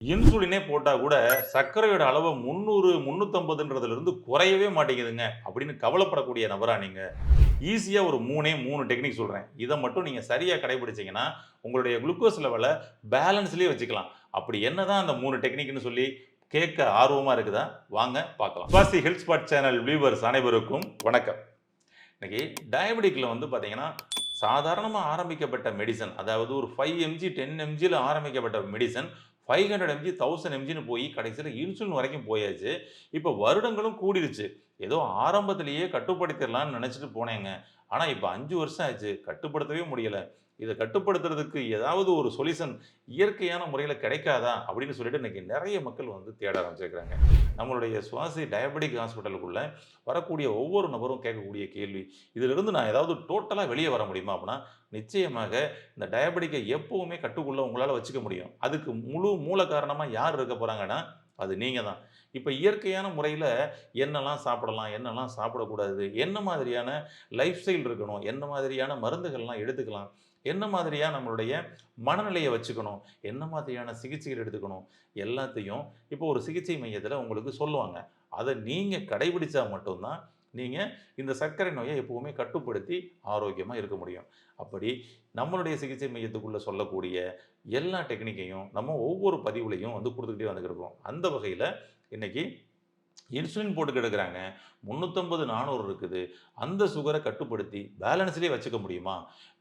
இன்சுலினே போட்டா கூட சர்க்கரையோட அளவு 300, 350ன்றதிலிருந்து குறையவே மாட்டேங்குதுங்க அப்படின்னு கவலைப்படக்கூடிய நபரா நீங்க? ஈஸியா ஒரு 3 டெக்னிக் சொல்றேன். இத மட்டும் நீங்க சரியா கடைபிடிச்சீங்கன்னா, உங்களுடைய குளுக்கோஸ் லெவல பேலன்ஸ்லயே வச்சுக்கலாம். அப்படி என்னதான் அந்த 3 டெக்னிக்ன்னு சொல்லி கேட்க ஆர்வமா இருக்குதா? வாங்க பார்க்கலாம். சுபாசி ஹெல்த் ஸ்பாட் சேனல் வியூவர்ஸ் அனைவருக்கும் வணக்கம். இன்னைக்கு டயபெடிக்ல வந்து பார்த்தீங்கன்னா, சாதாரணமா ஆரம்பிக்கப்பட்ட மெடிசின், அதாவது ஒரு 5 எம்ஜி, 10 எம்ஜில ஆரம்பிக்கப்பட்ட மெடிசின் 500 எம்ஜி, 1000 எம்ஜின்னு போய் கடைசியில இன்சுலின் வரைக்கும் போயாச்சு. இப்ப வருடங்களும் கூடிருச்சு. ஏதோ ஆரம்பத்திலேயே கட்டுப்படுத்திடலாம்னு நெனைச்சுட்டு போனேங்க. ஆனா இப்ப 5 வருஷம் ஆச்சு. கட்டுப்படுத்தவே முடியல. இத கட்டுப்படுத்துறதுக்கு ஏதாவது ஒரு சொல்யூஷன் இயற்கையான முறையில கிடைக்காதா? அப்படின்னு சொல்லிட்டு இன்னைக்கு நெறைய மக்கள் வந்து தேட ஆரம்பிச்சிருக்கிறாங்க. நம்மளுடைய சுவாசி டயபெடிக் ஹாஸ்பிட்டலுக்குள்ள வரக்கூடிய ஒவ்வொரு நபரும் கேட்கக்கூடிய கேள்வி, இதிலிருந்து நான் ஏதாவது டோட்டலா வெளிய வர முடியுமா? அப்படீன்னா, நிச்சயமாக இந்த டயபெட்டிக்க எப்பவுமே கட்டுக்குள்ள உங்களால வச்சுக்க முடியும். அதுக்கு முழு மூல காரணமா யார் இருக்க போறாங்கன்னா, அது நீங்க தான். இப்ப இயற்கையான முறையில என்னலாம் சாப்பிடலாம், என்னலாம் சாப்பிடக்கூடாது, என்ன மாதிரியான லைஃப் ஸ்டைல் இருக்கணும், என்ன மாதிரியான மருந்துகள்லாம் எடுத்துக்கலாம், என்ன மாதிரியா நம்மளுடைய மனநிலைய வச்சுக்கணும், என்ன மாதிரியான சிகிச்சைகள் எடுத்துக்கணும், எல்லாத்தையும் இப்போ ஒரு சிகிச்சை மையத்தில உங்களுக்கு சொல்லுவாங்க. அத நீங்க கடைபிடிச்சா மட்டும் தான், நீங்க இந்த சர்க்கரை நோய எப்பவுமே கட்டுப்படுத்தி ஆரோக்கியமா இருக்க முடியும். அப்படி நம்மளுடைய சிகிச்சை மையத்துக்குள்ள சொல்லக்கூடிய எல்லா டெக்னிக்கையும் நம்ம ஒவ்வொரு பதிவுலயும் வந்து குடுத்துக்கிட்டே வந்துகிட்டு இருக்கோம். அந்த வகையில இன்னைக்கு இன்சுலின் போட்டுக்கிட்டு இருக்கிறாங்க. 350, 400 இருக்குது. அந்த சுகர கட்டுப்படுத்தி பேலன்ஸ்லயே வச்சுக்க முடியுமா?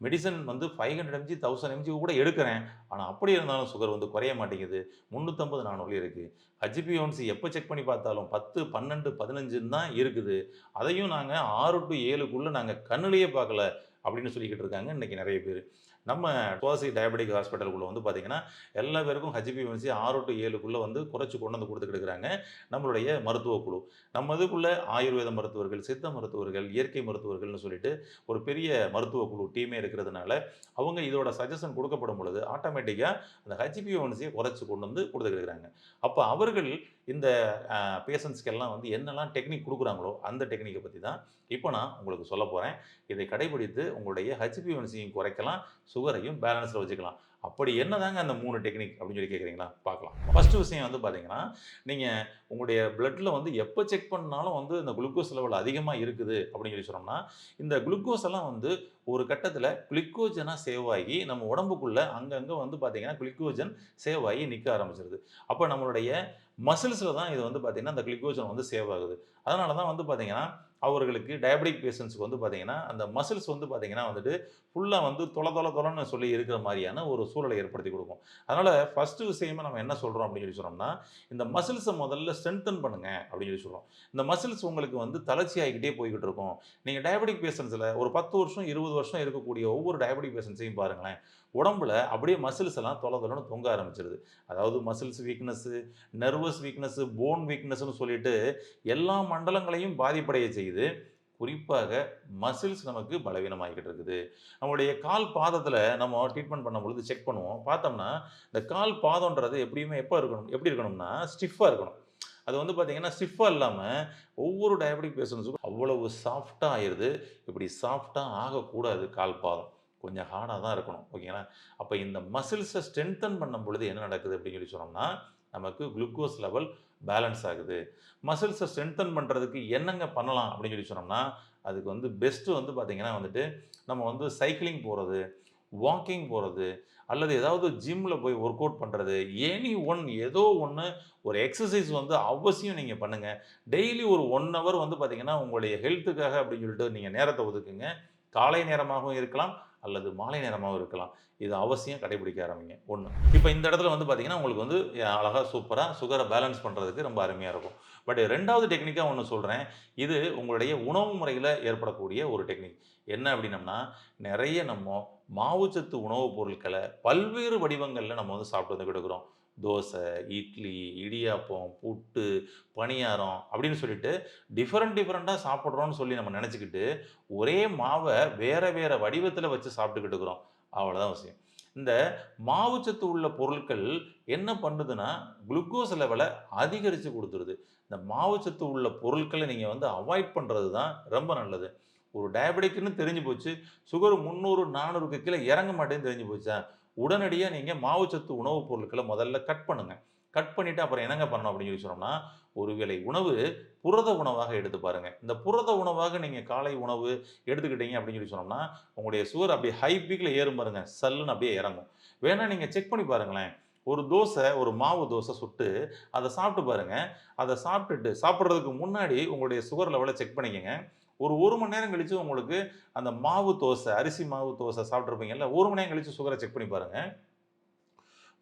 மெடிசின் வந்து 500 எம்ஜி, 1000 எம்ஜி கூட எடுக்கிறேன். ஆனா, அப்படி இருந்தாலும் சுகர் வந்து குறைய மாட்டேங்குது. 350, 400லயே இருக்கு. ஹெச்பிஏ1சி எப்ப செக் பண்ணி பார்த்தாலும் 10, 12, 15ன்னு தான் இருக்குது. அதையும் நாங்க 6 டூ 7க்குள்ள நாங்க கண்ணுலயே பார்க்கல. அப்படின்னு சொல்லிக்கிட்டு இருக்காங்க இன்னைக்கு நெறைய பேரு. நம்ம சுவாசி டயபெட்டிக் ஹாஸ்பிட்டலுக்குள்ள வந்து பார்த்தீங்கன்னா, எல்லா பேருக்கும் ஹெச்பிஏ1சி 6 டூ 7க்குள்ள வந்து குறைச்சு கொண்டு வந்து குடுத்துக்கிட்டு இருக்கிறாங்க. நம்மளுடைய மருத்துவ குழு. நம்ம இதுக்குள்ள ஆயுர்வேத மருத்துவர்கள், சித்த மருத்துவர்கள், இயற்கை மருத்துவர்கள்னு சொல்லிட்டு ஒரு பெரிய மருத்துவ குழு டீமே இருக்கிறதுனால, அவங்க இதோட சஜஷன் குடுக்கப்படும் பொழுது, ஆட்டோமேட்டிக்கா அந்த ஹெச்பிஏ1சிய குறைச்சு கொண்டு வந்து குடுத்துக்கிட்டு இருக்கிறாங்க. அப்ப அவர்கள் இந்த பேஷண்ட்ஸ்க்கெல்லாம் வந்து என்னெல்லாம் டெக்னிக் குடுக்குறாங்களோ, அந்த டெக்னிக்க பத்தி தான் இப்ப நான் உங்களுக்கு சொல்லப் போறேன். இதை கடைபிடித்து உங்களுடைய ஹெச்பிஏ1சியும் குறைக்கலாம், சுகரையும் பேலன்ஸ்ல வச்சுக்கலாம். அப்படி என்னதாங்க அந்த 3 டெக்னிக் அப்படின்னு சொல்லி கேட்கிறீங்களா? பார்க்கலாம். ஃபர்ஸ்ட் விஷயம் வந்து பார்த்தீங்கன்னா, நீங்க உங்களுடைய பிளட்ல வந்து எப்ப செக் பண்ணாலும் வந்து இந்த குளுக்கோஸ் லெவல் அதிகமா இருக்குது அப்படின்னு சொல்லி சொன்னோம்னா, இந்த குளுக்கோஸ் எல்லாம் வந்து ஒரு கட்டத்தில கிளிக்கோஜனா சேவ் ஆகி நம்ம உடம்புக்குள்ள அங்கங்க வந்து பார்த்தீங்கன்னா, கிளிக்கோஜன் சேவ் ஆகி நிக்க ஆரம்பிச்சுருது. அப்ப நம்மளுடைய மசில்ஸ்ல தான் இது வந்து பார்த்தீங்கன்னா, அந்த கிளிக்கோஜன் வந்து சேவ் ஆகுது. அதனால தான் வந்து பார்த்தீங்கன்னா, அவர்களுக்கு டயபெட்டிக் பேஷண்ட்ஸ்க்கு வந்து பார்த்தீங்கன்னா, அந்த மசில்ஸ் வந்து பார்த்தீங்கன்னா வந்துட்டு, ஃபுல்லா வந்து தொல தொல தொலன்னு சொல்லி இருக்கிற மாரியான ஒரு சூழலை ஏற்படுத்திக் குடுக்கும். அதனால ஃபர்ஸ்ட் விஷயமா நம்ம என்ன சொல்றோம் அப்படின்னு சொல்லி சொன்னோம்னா, இந்த மசில்ஸ முதல்ல ஸ்ட்ரெங்தன் பண்ணுங்க அப்படின்னு சொல்லி சொல்றோம். இந்த மசில்ஸ் உங்களுக்கு வந்து தளர்ச்சி ஆகிக்கிட்டே போய்க்கிட்டு இருக்கும். நீங்க டயபெட்டிக் பேஷண்ட்ஸ்ல ஒரு 10 வருஷம், 20 வருஷம் இருக்கக்கூடிய ஒவ்வொரு டயபெட்டிக் பேஷண்ட்ஸையும் பாருங்களேன். உடம்புல அப்படியே மசில்ஸ் எல்லாம் தொல தொலன்னு தொங்க ஆரம்பிச்சுருது. அதாவது muscles weakness, nerves weakness, bone வீக்னஸ்ன்னு சொல்லிட்டு எல்லா மண்டலங்களையும் பாதிப்படைய செய்யுது. குறிப்பாக மசில்ஸ் நமக்கு பலவீனமாகிக்கிட்டு இருக்குது. நம்முடைய கால் பாதத்தில நம்ம ட்ரீட்மெண்ட் பண்ணும்பொழுது செக் பண்ணுவோம். பார்த்தோம்னா, இந்த கால் பாதம்ன்றது எப்படியுமே எப்படி இருக்கணும்னா, ஸ்டிஃப்பா இருக்கணும். அது வந்து பார்த்தீங்கன்னா, ஸ்டிஃப்பா இல்லாம ஒவ்வொரு டயபெட்டிக் பேஷண்ட்ஸுக்கும் அவ்வளவு சாஃப்ட்டா ஆயிருது. இப்படி சாஃப்ட்டா ஆகக்கூடாது கால் பாதம். கொஞ்சம் ஹார்டா தான் இருக்கணும். ஓகேங்களா? அப்ப இந்த மசில்ஸ ஸ்ட்ரெங்தன் பண்ணும் பொழுது என்ன நடக்குது அப்படின்னு சொல்லி சொன்னோம்னா, நமக்கு குளுக்கோஸ் லெவல் பேலன்ஸ் ஆகுது. மசில்ஸ ஸ்ட்ரெங்தன் பண்றதுக்கு என்னங்க பண்ணலாம் அப்படின்னு சொல்லி சொன்னோம்னா, அதுக்கு வந்து பெஸ்ட் வந்து பார்த்தீங்கன்னா வந்துட்டு, நம்ம வந்து சைக்கிளிங் போறது, வாக்கிங் போறது, அல்லது ஏதாவது ஜிம்ல போய் வொர்க் அவுட் பண்றது, எனி ஒன் ஏதோ ஒண்ணு ஒரு எக்சர்சைஸ் வந்து அவசியம் நீங்க பண்ணுங்க. டெய்லி ஒரு 1 ஹவர் வந்து பார்த்தீங்கன்னா, உங்களுடைய ஹெல்த்துக்காக அப்படின்னு சொல்லிட்டு நீங்க நேரத்த ஒதுக்குங்க. காலை நேரமாகவும் இருக்கலாம், அல்லது மாலை நேரமாகவும் இருக்கலாம். இது அவசியம் கடைபிடிக்க ஆரம்பிங்க. 1. இப்ப இந்த இடத்துல வந்து பார்த்தீங்கன்னா, உங்களுக்கு வந்து அழகா சூப்பரா சுகர பேலன்ஸ் பண்றதுக்கு ரொம்ப அருமையா இருக்கும். பட் 2வது டெக்னிக்கா ஒண்ணு சொல்றேன். இது உங்களுடைய உணவு முறையில ஏற்படக்கூடிய ஒரு டெக்னிக். என்ன அப்படின்னம்னா, நெறைய நம்ம மாவுச்சத்து உணவுப் பொருட்கள பல்வேறு வடிவங்கள்ல நம்ம வந்து சாப்பிட்டு வந்துகிட்டு இருக்கிறோம். தோசை, இட்லி, இடியாப்பம், புட்டு, பணியாரம் அப்படின்னு சொல்லிட்டு டிஃபரெண்ட்டா சாப்பிடுறோம்னு சொல்லி நம்ம நெனச்சுக்கிட்டு, ஒரே மாவ வேற வேற வடிவத்தில வச்சு சாப்பிட்டுக்கிட்டு இருக்கிறோம். அவ்வளோதான் விஷயம். இந்த மாவுச்சத்து உள்ள பொருட்கள் என்ன பண்ணுதுன்னா, குளுக்கோஸ் லெவல அதிகரிச்சு குடுத்துருது. இந்த மாவுச்சத்து உள்ள பொருட்கள நீங்க வந்து அவாய்ட் பண்றது தான் ரொம்ப நல்லது. ஒரு டயபெடிக்ன்னு தெரிஞ்சு போச்சு. சுகர் 300, 400க்கு கீழ இறங்க மாட்டேன்னு தெரிஞ்சு போச்சா, உடனடியா நீங்க மாவுச்சத்து உணவுப் பொருட்கள முதல்ல கட் பண்ணுங்க. கட் பண்ணிட்டு அப்புறம் என்னங்க பண்ணணும் அப்படின்னு சொல்லி சொன்னோம்னா, ஒரு வேளை உணவு புரத உணவாக எடுத்து பாருங்க. இந்த புரத உணவாக நீங்க காலை உணவு எடுத்துக்கிட்டீங்க அப்படின்னு சொல்லி சொன்னோம்னா, உங்களுடைய சுகர் அப்படியே ஹை பீக்ல ஏறும் பாருங்க. சல்லுன்னு அப்படியே இறங்கும். வேணா நீங்க செக் பண்ணி பாருங்களேன். ஒரு தோசை, ஒரு மாவு தோசை சுட்டு, அத சாப்பிட்டு பாருங்க. அத சாப்பிட்டுட்டு சாப்பிடுறதுக்கு முன்னாடி உங்களுடைய சுகர் லெவல செக் பண்ணிக்கங்க. ஒரு 1 மணி நேரம் கழிச்சு உங்களுக்கு அந்த மாவு தோசை, அரிசி மாவு தோசை சாப்பிட்டுருப்பீங்கல்ல, 1 மணி நேரம் கழிச்சு சுகர செக் பண்ணி பாருங்க.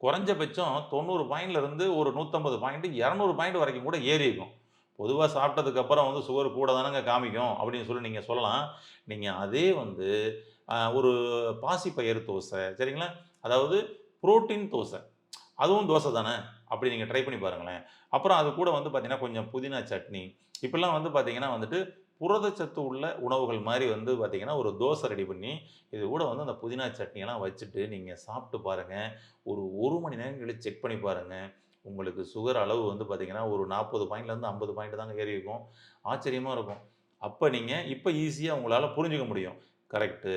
குறைஞ்சபட்சம் 90 பாயிண்ட்ல இருந்து ஒரு 150 பாயிண்ட், 200 பாயிண்ட் வரைக்கும் கூட ஏறியிருக்கும். பொதுவா சாப்பிட்டதுக்கு அப்புறம் வந்து சுகர் கூட தானங்க காமிக்கும் அப்படின்னு சொல்லி நீங்க சொல்லலாம். நீங்க அதே வந்து ஒரு பாசிப்பயிறு தோசை சரிங்களா? அதாவது புரோட்டீன் தோசை. அதுவும் தோசை தானே! அப்படி நீங்க ட்ரை பண்ணி பாருங்களேன். அப்புறம் அது கூட வந்து பார்த்தீங்கன்னா, கொஞ்சம் புதினா சட்னி. இப்படிலாம் வந்து பார்த்தீங்கன்னா வந்துட்டு, புரதச்சத்து உள்ள உணவுகள் மாரி வந்து பார்த்தீங்கன்னா, ஒரு தோசை ரெடி பண்ணி, இது கூட வந்து அந்த புதினா சட்னியெல்லாம் வச்சுட்டு, நீங்க சாப்பிட்டு பாருங்க. ஒரு 1 மணி நேரம் கழிச்சு செக் பண்ணி பாருங்க. உங்களுக்கு சுகர் அளவு வந்து பார்த்தீங்கன்னா, ஒரு 40 பாயிண்ட்லேருந்து 50 பாயிண்ட் தாங்க ஏறியிருக்கும். ஆச்சரியமா இருக்கும். அப்ப நீங்க இப்ப ஈஸியா உங்களால புரிஞ்சுக்க முடியும். கரெக்ட்டு.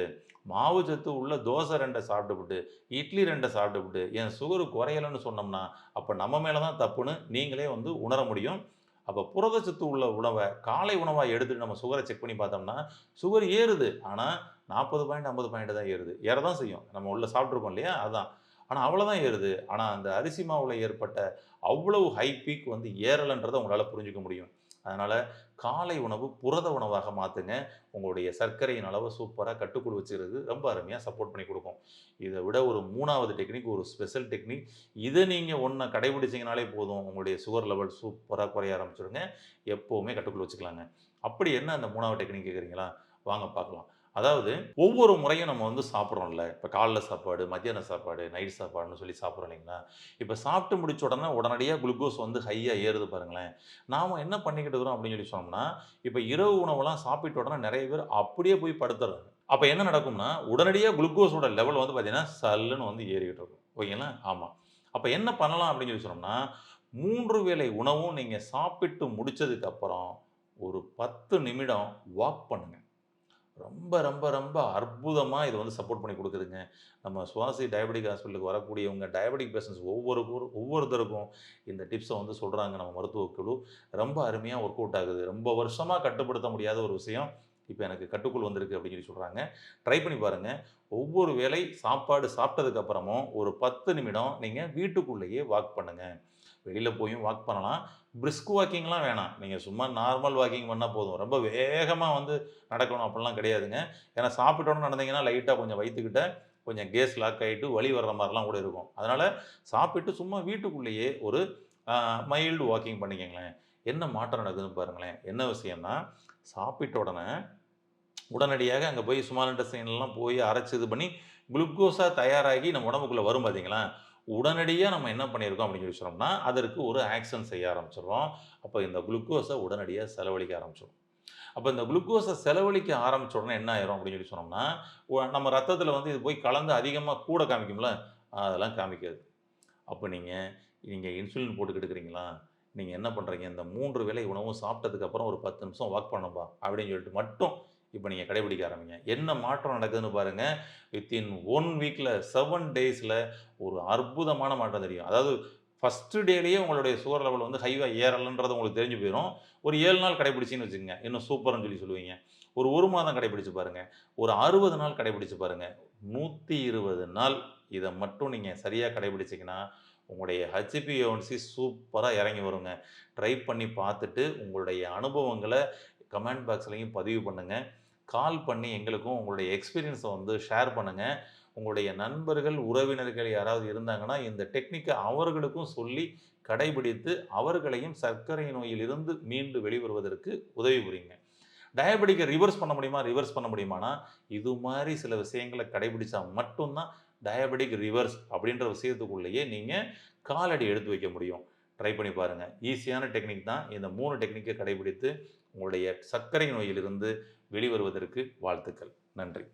மாவு சத்து உள்ள தோசை 2 சாப்பிட்டுப்புட்டு, இட்லி 2 சாப்பிட்டுப்புட்டு, என் சுகர் குறையலன்னு சொன்னோம்னா, அப்ப நம்ம மேல தான் தப்புன்னு நீங்களே வந்து உணர முடியும். அப்ப புரதச்சத்து உள்ள உணவ காலை உணவா எடுத்துட்டு நம்ம சுகர செக் பண்ணி பார்த்தோம்னா, சுகர் ஏறுது. ஆனா 40 பாயிண்ட் 50 பாயிண்ட் தான் ஏறுது. ஏறதான் செய்யும். நம்ம உள்ள சாப்பிட்டுருக்கோம் இல்லையா? அதான். ஆனா அவ்வளோதான் ஏறுது. ஆனா அந்த அரிசி மாவுல ஏற்பட்ட அவ்வளவு ஹை பீக் வந்து ஏறலன்றத உங்களால புரிஞ்சுக்க முடியும். அதனால காலை உணவு புரத உணவாக மாத்துங்க. உங்களுடைய சர்க்கரையின் அளவ சூப்பரா கட்டுக்குள் வச்சுக்கிறது ரொம்ப அருமையா சப்போர்ட் பண்ணி குடுக்கும். இத விட ஒரு 3வது டெக்னிக், ஒரு ஸ்பெஷல் டெக்னிக். இத நீங்க கடைபிடிச்சீங்கனாலே போதும். உங்களுடைய சுகர் லெவல் சூப்பரா குறைய ஆரம்பிச்சுருங்க. எப்பவுமே கட்டுக்குள்ள வச்சுக்கலாங்க. அப்படி என்ன அந்த 3வது டெக்னிக் கேட்குறீங்களா? வாங்க பார்க்கலாம். அதாவது ஒவ்வொரு முறையும் நம்ம வந்து சாப்பிடுறோம்ல. இப்ப காலைல சாப்பாடு, மத்தியான சாப்பாடு, நைட் சாப்பாடுன்னு சொல்லி சாப்பிடுறோம் இல்லைங்களா? இப்ப சாப்பிட்டு முடிச்ச உடனே உடனடியா குளுக்கோஸ் வந்து ஹையா ஏறுது பாருங்களேன். நாம என்ன பண்ணிக்கிட்டு இருக்கிறோம் அப்படின்னு சொல்லி சொன்னோம்னா, இப்ப இரவு உணவெல்லாம் சாப்பிட்ட உடனே நெறைய பேர் அப்படியே போய் படுத்துர்றாங்க. அப்ப என்ன நடக்கும்னா, உடனடியா குளுக்கோஸோட லெவல் வந்து பார்த்தீங்கன்னா, சல்லுன்னு வந்து ஏறிக்கிட்டு இருக்கும். ஓகேங்களா? ஆமா. அப்ப என்ன பண்ணலாம் அப்படின்னு சொல்லி சொன்னோம்னா, 3 வேளை உணவும் நீங்க சாப்பிட்டு முடிச்சதுக்கு அப்புறம், ஒரு 10 நிமிடம் வாக் பண்ணுங்க. ரொம்ப, ரொம்ப, ரொம்ப அற்புதமா இது வந்து சப்போர்ட் பண்ணி குடுக்குதுங்க. நம்ம சுவாசி டயபெடிக் ஹாஸ்பிட்டலுக்கு வரக்கூடியவங்க, டயபெடிக் பேஷண்ட்ஸ் ஒவ்வொருத்தருக்கும் இந்த டிப்ஸ வந்து சொல்றாங்க நம்ம மருத்துவ குழு. ரொம்ப அருமையா ஒர்க் அவுட் ஆகுது. ரொம்ப வருஷமா கட்டுப்படுத்த முடியாத ஒரு விஷயம். இப்ப எனக்கு கட்டுக்குள் வந்திருக்கு அப்படின்னு சொல்லி சொல்றாங்க. ட்ரை பண்ணி பாருங்க. ஒவ்வொரு வேளை சாப்பாடு சாப்பிட்டதுக்கு அப்புறமும் ஒரு 10 நிமிடம் நீங்க வீட்டுக்குள்ளேயே வாக் பண்ணுங்க. வெளியில போயும் வாக் பண்ணலாம். பிரிஸ்க் வாக்கிங்லாம் வேணாம். நீங்க சும்மா நார்மல் வாக்கிங் பண்ணா போதும். ரொம்ப வேகமா வந்து நடக்கணும் அப்படிலாம் கிடையாதுங்க. ஏன்னா சாப்பிட்ட உடனே நடந்தீங்கன்னா, லைட்டா கொஞ்சம் வயித்துக்கிட்ட கொஞ்சம் கேஸ் லாக் ஆயிட்டு வலி வர்ற மாரிலாம் கூட இருக்கும். அதனால சாப்பிட்டு சும்மா வீட்டுக்குள்ளேயே ஒரு மைல்டு வாக்கிங் பண்ணிக்கங்களேன். என்ன மாற்றம் நடக்குதுன்னு பாருங்களேன். என்ன விஷயம்னா, சாப்பிட்ட உடனே உடனடியாக அங்க போய் ஸ்மால் இன்டெஸ்டைன்லாம் போய் அரைச்சு இது பண்ணி, குளுக்கோஸா தயாராகி நம்ம உடம்புக்குள்ள வரும் பார்த்தீங்களா? உடனடியா நம்ம என்ன பண்ணியிருக்கோம் அப்படின்னு சொல்லி சொன்னோம்னா, அதற்கு ஒரு ஆக்ஷன் செய்ய ஆரம்பிச்சுடுறோம். அப்ப இந்த குளுக்கோஸ உடனடியா செலவழிக்க ஆரம்பிச்சுரும். அப்ப இந்த குளுக்கோஸ செலவழிக்க ஆரம்பிச்ச உடனே என்ன ஆயிரும் அப்படின்னு சொல்லி சொன்னோம்னா, நம்ம ரத்தத்தில வந்து இது போய் கலந்து அதிகமா கூட காமிக்கும்ல, அதெல்லாம் காமிக்காது. அப்ப நீங்க நீங்க இன்சுலின் போட்டுக்கிட்டு இருக்கிறீங்களா? நீங்க என்ன பண்றீங்க? இந்த 3 வேளை உணவும் சாப்பிட்டதுக்கு அப்புறம் ஒரு 10 நிமிஷம் வாக் பண்ணணும்பா, அப்படின்னு சொல்லிட்டு மட்டும் இப்ப நீங்க கடைபிடிக்க ஆரம்பிங்க. என்ன மாற்றம் நடக்குதுன்னு பாருங்க. வித்தின் 1 வீக்ல 7 டேஸ்ல ஒரு அற்புதமான மாற்றம் தெரியும். அதாவது ஃபர்ஸ்ட் டேலயே உங்களுடைய சுகர் லெவல் வந்து ஹைவா ஏறலன்றது உங்களுக்கு தெரிஞ்சு போயிரும். ஒரு 7 நாள் கடைபிடிச்சீங்கன்னு வச்சுக்கங்க, இன்னும் சூப்பர்ன்னு சொல்லி சொல்லுவீங்க. ஒரு 1 மாதம் கடைபிடிச்சு பாருங்க. ஒரு 60 நாள் கடைபிடிச்சு பாருங்க. 120 நாள் இத மட்டும் நீங்க சரியா கடைபிடிச்சீங்கன்னா, உங்களுடைய HbA1c சூப்பரா இறங்கி வருங்க. ட்ரை பண்ணி பார்த்துட்டு உங்களுடைய அனுபவங்கள கமெண்ட் பாக்ஸ்லயும் பதிவு பண்ணுங்க. கால் பண்ணி எங்களுக்கும் உங்களுடைய எக்ஸ்பீரியன்ஸ வந்து ஷேர் பண்ணுங்க. உங்களுடைய நண்பர்கள், உறவினர்கள் யாராவது இருந்தாங்கன்னா, இந்த டெக்னிக்க அவர்களுக்கும் சொல்லி கடைபிடித்து, அவர்களையும் சர்க்கரை நோயிலிருந்து மீண்டு வெளிவருவதற்கு உதவி புரியுங்க. டயபெட்டிக்க ரிவர்ஸ் பண்ண முடியுமா? ரிவர்ஸ் பண்ண முடியுமான்னா, இது மாரி சில விஷயங்கள கடைபிடிச்சா மட்டும் தான் டயபெட்டிக் ரிவர்ஸ் அப்படின்ற விஷயத்துக்குள்ளேயே நீங்க காலடி எடுத்து வைக்க முடியும். ட்ரை பண்ணி பாருங்க. ஈஸியான டெக்னிக் தான். இந்த 3 டெக்னிக்க கடைபிடித்து உங்களுடைய சர்க்கரை நோயிலிருந்து வெளிவருவதற்கு வாழ்த்துக்கள். நன்றி.